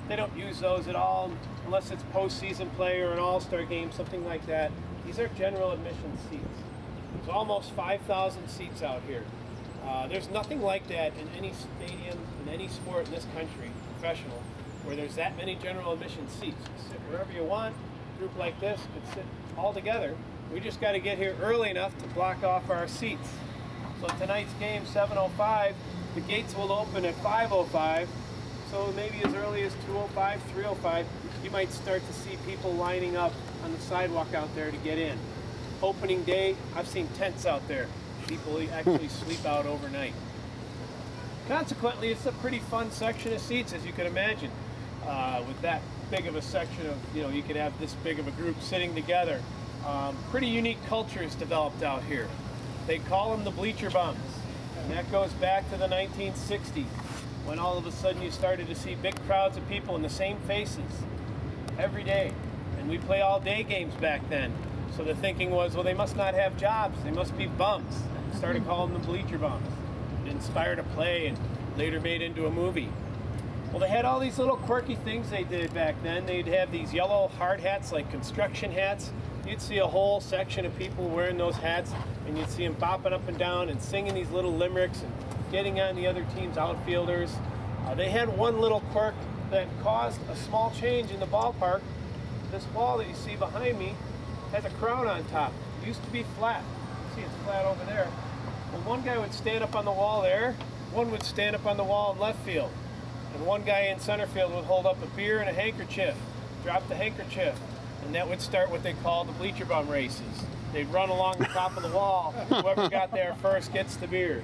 They don't use those at all unless it's postseason play or an all-star game, something like that. These are general admission seats. There's almost 5,000 seats out here. There's nothing like that in any stadium, in any sport in this country, professional, where there's that many general admission seats. You sit wherever you want. A group like this could sit all together. We just got to get here early enough to block off our seats. So tonight's game, 7:05, the gates will open at 5:05. So maybe as early as 2:05, 3:05, you might start to see people lining up on the sidewalk out there to get in. Opening day, I've seen tents out there. People actually sleep out overnight. Consequently, it's a pretty fun section of seats, as you can imagine. With that big of a section of, you could have this big of a group sitting together. Pretty unique culture is developed out here. They call them the bleacher bums. And that goes back to the 1960s, when all of a sudden you started to see big crowds of people in the same faces every day. And we play all day games back then. So the thinking was, well, they must not have jobs. They must be bums. Started calling them bleacher bums. It inspired a play and later made into a movie. Well, they had all these little quirky things they did back then. They'd have these yellow hard hats, like construction hats. You'd see a whole section of people wearing those hats, and you'd see them bopping up and down and singing these little limericks and getting on the other team's outfielders. They had one little quirk that caused a small change in the ballpark. This wall that you see behind me has a crown on top. It used to be flat. See, it's flat over there. Well, one guy would stand up on the wall there, one would stand up on the wall in left field, and one guy in center field would hold up a beer and a handkerchief, drop the handkerchief, and that would start what they call the bleacher bum races. They'd run along the top of the wall. Whoever got there first gets the beer.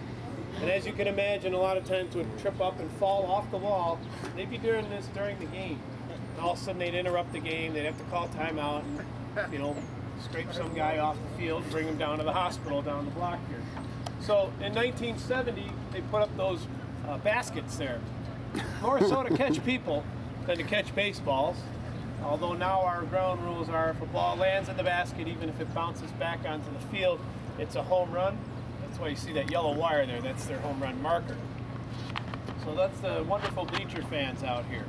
And as you can imagine, a lot of times would trip up and fall off the wall. They'd be doing this during the game. And all of a sudden they'd interrupt the game. They'd have to call timeout and, scrape some guy off the field, bring him down to the hospital down the block here. So in 1970, they put up those baskets there. More so to catch people than to catch baseballs. Although now our ground rules are if a ball lands in the basket, even if it bounces back onto the field, it's a home run. That's why you see that yellow wire there. That's their home run marker. So that's the wonderful bleacher fans out here.